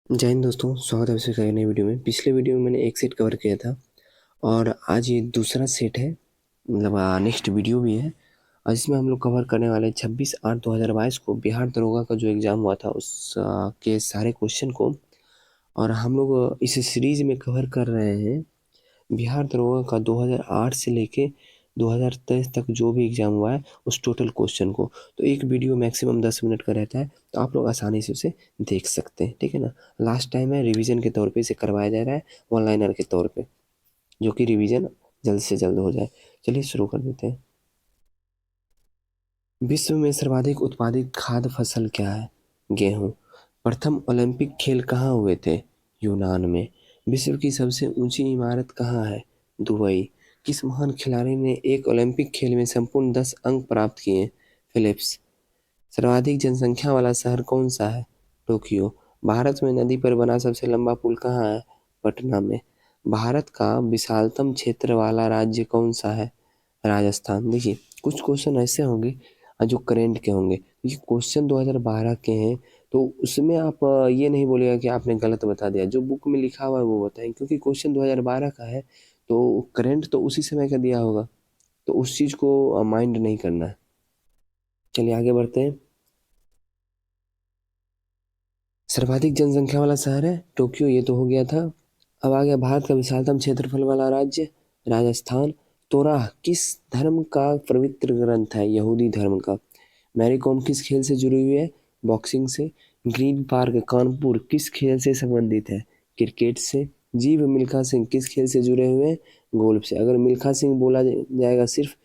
जय हिंद दोस्तों, स्वागत है आपसे एक नई वीडियो में। पिछले वीडियो में मैंने एक सेट कवर किया था और आज ये दूसरा सेट है, मतलब नेक्स्ट वीडियो भी है। और इसमें हम लोग कवर करने वाले 26/8/2022 को बिहार दरोगा का जो एग्ज़ाम हुआ था उस के सारे क्वेश्चन को। और हम लोग इस सीरीज में कवर कर रहे हैं बिहार दरोगा का 2008 से लेके 2023 तक जो भी एग्ज़ाम हुआ है उस टोटल क्वेश्चन को। तो एक वीडियो मैक्सिमम 10 मिनट का रहता है, तो आप लोग आसानी से उसे देख सकते हैं, ठीक है ना। लास्ट टाइम है रिवीजन के तौर पे इसे करवाया जा रहा है, वन लाइनर के तौर पे, जो कि रिवीजन जल्द से जल्द हो जाए। चलिए शुरू कर देते हैं। विश्व में सर्वाधिक उत्पादित खाद्य फसल क्या है? गेहूं। प्रथम ओलंपिक खेल कहाँ हुए थे? यूनान में। विश्व की सबसे ऊंची इमारत कहाँ है? दुबई। किस महान खिलाड़ी ने एक ओलंपिक खेल में संपूर्ण 10 अंक प्राप्त किए? फिलिप्स। सर्वाधिक जनसंख्या वाला शहर कौन सा है? टोक्यो। भारत में नदी पर बना सबसे लंबा पुल कहाँ है? पटना में। भारत का विशालतम क्षेत्र वाला राज्य कौन सा है? राजस्थान। देखिए, कुछ क्वेश्चन ऐसे होंगे जो करेंट के होंगे। ये क्वेश्चन 2012 के हैं, तो उसमें आप ये नहीं बोलिएगा कि आपने गलत बता दिया। जो बुक में लिखा हुआ है वो बताएं, क्योंकि क्वेश्चन 2012 का है तो करंट तो उसी समय का दिया होगा, तो उस चीज़ को माइंड नहीं करना है। चलिए आगे बढ़ते हैं। सर्वाधिक जनसंख्या वाला शहर है टोक्यो, ये तो हो गया था। अब आ गया भारत का विशालतम क्षेत्रफल वाला राज्य, राजस्थान। तोराह किस धर्म का पवित्र ग्रंथ है? यहूदी धर्म का। मैरी कॉम किस खेल से जुड़ी हुई है? बॉक्सिंग से। ग्रीन पार्क कानपुर किस खेल से संबंधित है? क्रिकेट से। जीव मिल्खा सिंह किस खेल से जुड़े हुए हैं? गोल्फ से। अगर मिल्खा सिंह बोला जाएगा सिर्फ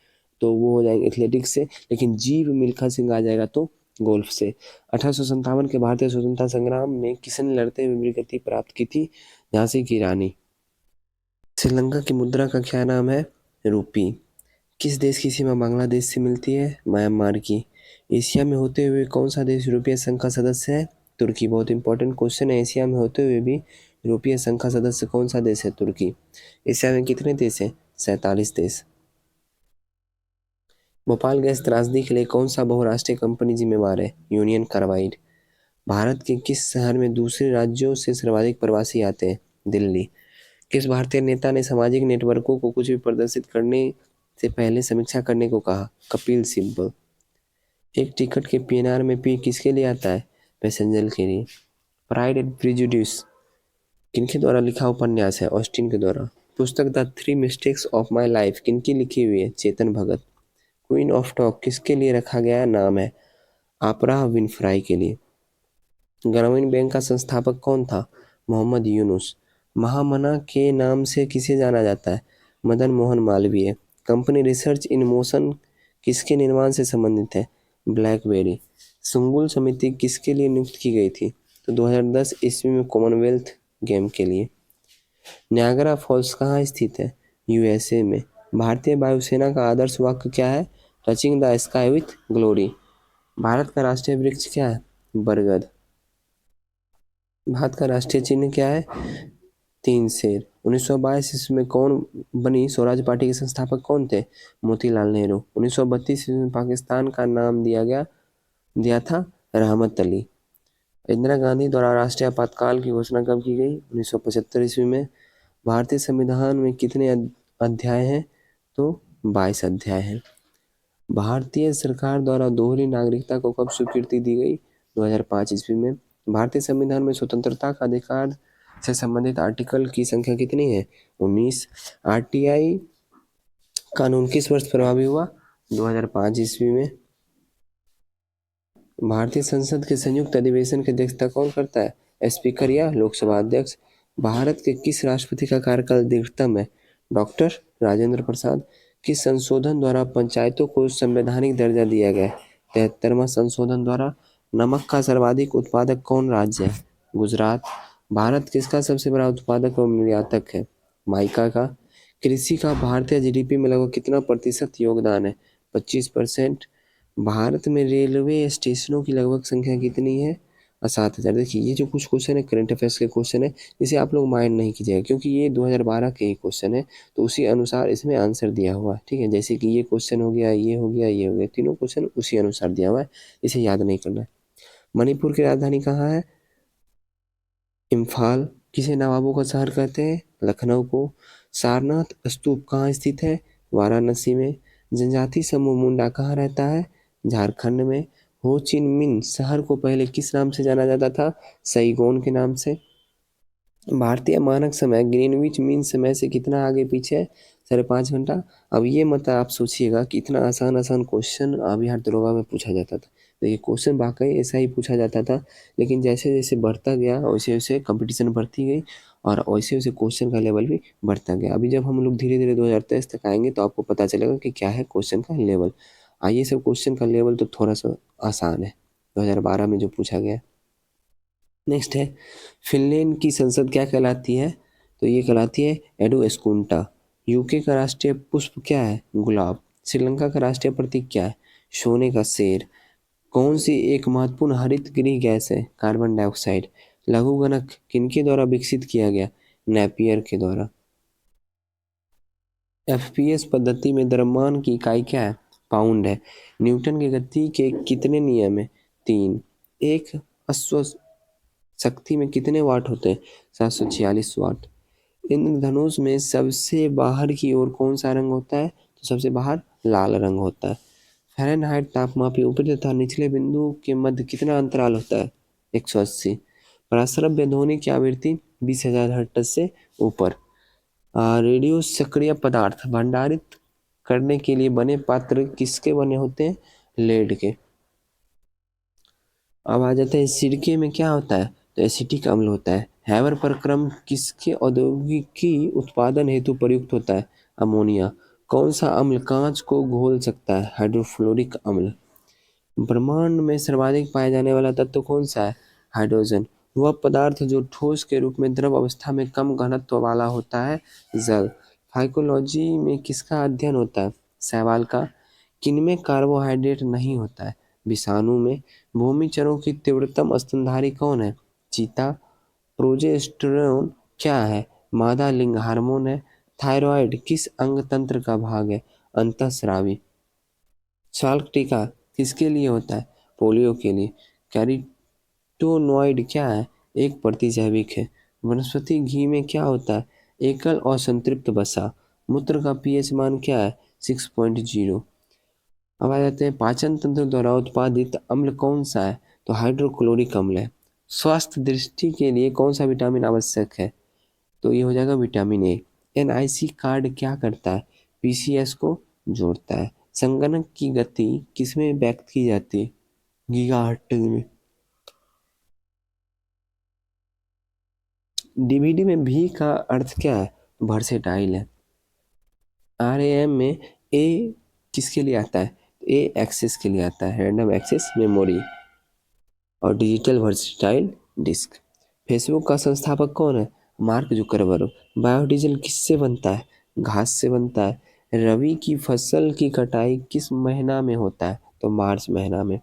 तो वो हो जाएंगे एथलेटिक्स से, लेकिन जीव मिल्खा सिंह आ जाएगा तो गोल्फ से। 1857 के भारतीय स्वतंत्रता संग्राम में किसने लड़ते हुए वीरगति प्राप्त की थी? झांसी की रानी। श्रीलंका की मुद्रा का क्या नाम है? रूपी। किस देश की सीमा बांग्लादेश से मिलती है? म्यांमार की। एशिया में होते हुए कौन सा देश यूरोपीय संघ का सदस्य है? तुर्की। बहुत इंपॉर्टेंट क्वेश्चन है। एशिया में होते हुए भी यूरोपीय संघ का सदस्य कौन सा देश है? तुर्की। एशिया में कितने देश हैं? 47 देश। भोपाल गैस त्रासदी के लिए कौन सा बहुराष्ट्रीय कंपनी जिम्मेवार है? Union carbide. भारत के किस शहर में दूसरे राज्यों से सर्वाधिक प्रवासी आते हैं? दिल्ली। किस भारतीय नेता ने सामाजिक नेटवर्कों को कुछ भी प्रदर्शित करने से पहले समीक्षा करने को कहा? कपिल सिब्बल। एक टिकट के पीएनआर में पी किसके लिए आता है? पैसेंजर के लिए। प्राइड एंड प्रिजुडिस किनके द्वारा लिखा उपन्यास है? ऑस्टिन के द्वारा। पुस्तक the three mistakes of my life किनकी लिखी हुई है? Chetan Bhagat. Queen of talk किसके लिए रखा गया नाम है? आपरा विनफ्राई के लिए। ग्रामीण बैंक का संस्थापक कौन था? मोहम्मद यूनुस। महामना के नाम से किसे जाना जाता है? Madan Mohan Malviya. Company research in motion किसके निर्माण से संबंधित है? ब्लैकबेरी। सुंगुल समिति किसके लिए नियुक्त की गई थी? तो 2010 ईस्वी में कॉमनवेल्थ गेम के लिए। न्यागरा फॉल्स कहाँ स्थित है? यूएसए में। भारतीय वायुसेना का आदर्श वाक्य क्या है? Touching the sky with glory. Bharat का राष्ट्रीय वृक्ष क्या है? बरगद। भारत का राष्ट्रीय चिन्ह क्या है? तीन शेर। 1922 ईस्वी में कौन बनी स्वराज पार्टी के संस्थापक कौन थे? मोतीलाल नेहरू। 1932 ईस्वी में पाकिस्तान का नाम दिया था रहमत अली। इंदिरा गांधी द्वारा राष्ट्रीय आपातकाल की घोषणा कब की गई? 1975 ईस्वी में। भारतीय संविधान में कितने अध्याय हैं? तो 22 अध्याय हैं। भारतीय सरकार द्वारा दोहरी नागरिकता को कब स्वीकृति दी गई? 2005 ईस्वी में। भारतीय संविधान में स्वतंत्रता का अधिकार से संबंधित आर्टिकल की संख्या कितनी है? 19। आरटीआई कानून किस वर्ष प्रभावी हुआ? 2005 ईस्वी में। भारतीय संसद के संयुक्त अधिवेशन की अध्यक्षता कौन करता है? स्पीकर या लोकसभा अध्यक्ष। भारत के किस राष्ट्रपति का कार्यकाल दीर्घतम है? डॉक्टर राजेंद्र प्रसाद। किस संशोधन द्वारा पंचायतों को संवैधानिक दर्जा दिया गया? 73वां संशोधन द्वारा। नमक का सर्वाधिक उत्पादक कौन राज्य है? गुजरात। भारत किसका सबसे बड़ा उत्पादक और निर्यातक है? माइका का। कृषि का भारतीय जीडीपी में लगभग कितना प्रतिशत योगदान है? 25%। भारत में रेलवे स्टेशनों की लगभग संख्या कितनी है? 7,000। देखिए, ये जो कुछ क्वेश्चन है करंट अफेयर्स के क्वेश्चन है, इसे आप लोग माइंड नहीं कीजिएगा, क्योंकि ये 2012 के ही क्वेश्चन है, तो उसी अनुसार इसमें आंसर दिया हुआ है। ठीक है, जैसे कि ये क्वेश्चन हो गया, ये हो गया, ये हो गया, तीनों क्वेश्चन उसी अनुसार दिया हुआ है, इसे याद नहीं करना है। मणिपुर की राजधानी कहाँ है? इम्फाल किसे नवाबों का शहर कहते हैं? लखनऊ को। सारनाथ स्तूप कहाँ स्थित है? वाराणसी में। जनजाति समूह मुंडा कहाँ रहता है? झारखंड में। हो चिन मिन शहर को पहले किस नाम से जाना जाता था? सईगोन के नाम से। भारतीय मानक समय ग्रीनविच मीन समय से कितना आगे पीछे है? 5.5 घंटा। अब ये मत आप सोचिएगा कि इतना आसान आसान क्वेश्चन अब यहाँ दरोगा में पूछा जाता था। तो ये क्वेश्चन वाकई ऐसा ही पूछा जाता था, लेकिन जैसे जैसे बढ़ता गया वैसे वैसे कंपटीशन बढ़ती गई और वैसे वैसे क्वेश्चन का लेवल भी बढ़ता गया। अभी जब हम लोग धीरे धीरे 2023 तक आएंगे तो आपको पता चलेगा कि क्या है क्वेश्चन का लेवल। आइए सब क्वेश्चन का लेवल तो थोड़ा सा आसान है 2012 में जो पूछा गया। नेक्स्ट है, फिनलैंड की संसद क्या कहलाती है? तो ये कहलाती है एडोस्कुंटा। यूके का राष्ट्रीय पुष्प क्या है? गुलाब। श्रीलंका का राष्ट्रीय प्रतीक क्या है? सोने का शेर। कौन सी एक महत्वपूर्ण हरित गृह गैस है? Carbon dioxide. लघुगणक किनके द्वारा विकसित किया गया? नेपियर के द्वारा। एफपीएस पद्धति में द्रव्यमान की इकाई क्या है? पाउंड है। न्यूटन की गति के कितने नियम है? 3। एक अश्व शक्ति में कितने वाट होते हैं? 746 वाट। इंद्रधनुष में सबसे बाहर की ओर कौन सा रंग होता है? तो सबसे बाहर लाल रंग होता है। फ़ारेनहाइट तापमापी ऊपरी तथा निचले बिंदु के मध्य कितना अंतराल होता है? 180। प्रस्रव्य ध्वनि की आवृत्ति 20,000 हर्ट्ज से ऊपर। रेडियो सक्रिय पदार्थ भंडारित करने के लिए बने पात्र किसके बने होते हैं? लेड के। अब आ जाते हैं सिरके में क्या होता है? तो एसिटिक अम्ल होता है। हैबर प्रक्रम किसके औद्योगिकी उत्पादन हेतु प्रयुक्त होता है? अमोनिया। कौन सा अम्ल कांच को घोल सकता है? हाइड्रोफ्लोरिक अम्ल। ब्रह्मांड में सर्वाधिक पाया जाने वाला तत्व कौन सा है? हाइड्रोजन। वह पदार्थ जो ठोस के रूप में द्रव अवस्था में कम घनत्व वाला होता है? जल। फाइकोलॉजी में किसका अध्ययन होता है? शैवाल का। किनमें कार्बोहाइड्रेट नहीं होता है? विषाणु में। भूमिचरों की तीव्रतम स्तनधारी कौन है? चीता। प्रोजेस्टेरोन क्या है? मादा लिंग हार्मोन है। थायराइड किस अंग तंत्र का भाग है? अंतःस्रावी। चाल्क टीका किसके लिए होता है? पोलियो के लिए। कैरोटीनॉइड क्या है? एक प्रतिजैविक है। वनस्पति घी में क्या होता है? एकल और संतृप्त वसा। मूत्र का पीएच मान क्या है? 6.0। अब आ जाते हैं पाचन तंत्र द्वारा उत्पादित अम्ल कौन सा है? तो हाइड्रोक्लोरिक अम्ल है। स्वास्थ्य दृष्टि के लिए कौन सा विटामिन आवश्यक है? तो ये हो जाएगा विटामिन ए। एनआईसी कार्ड क्या करता है? पीसीएस को जोड़ता है। संगणक की गति किसमें व्यक्त की जाती है? गीगाहर्ट्ज में। डीवीडी में भी का अर्थ क्या है? वर्सेटाइल है। आरएएम में ए किसके लिए आता है? ए एक्सेस के लिए आता है, रैंडम एक्सेस मेमोरी। और डिजिटल वर्सेटाइल डिस्क। फेसबुक का संस्थापक कौन है? Mark Zuckerberg. बायोडीजल किससे बनता है? घास से बनता है। रबी की फसल की कटाई किस महीना में होता है? तो मार्च महीना में।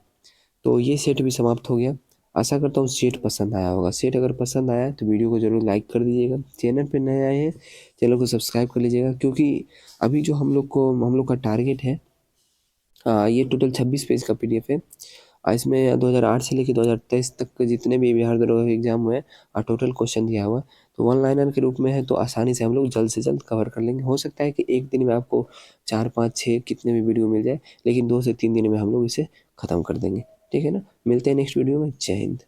तो ये सेट भी समाप्त हो गया। आशा करता हूँ सेट पसंद आया होगा। सेट अगर पसंद आया तो वीडियो को जरूर लाइक कर दीजिएगा। चैनल पे नए आए हैं चैनल को सब्सक्राइब कर लीजिएगा, क्योंकि अभी जो हम लोग का टारगेट है, ये टोटल 26 पेज का पीडीएफ है। इसमें 2008 से लेकर 2023 तक के जितने भी बिहार दरोगा के एग्जाम हुए हैं टोटल क्वेश्चन दिया हुआ है। तो वन लाइनर के रूप में है, तो आसानी से हम लोग जल्द से जल्द कवर कर लेंगे। हो सकता है कि एक दिन में आपको 4 5 6 कितने भी वीडियो मिल जाए, लेकिन 2 से 3 दिन में हम लोग इसे ख़त्म कर देंगे। ठीक है ना? मिलते हैं नेक्स्ट वीडियो में। जय हिंद।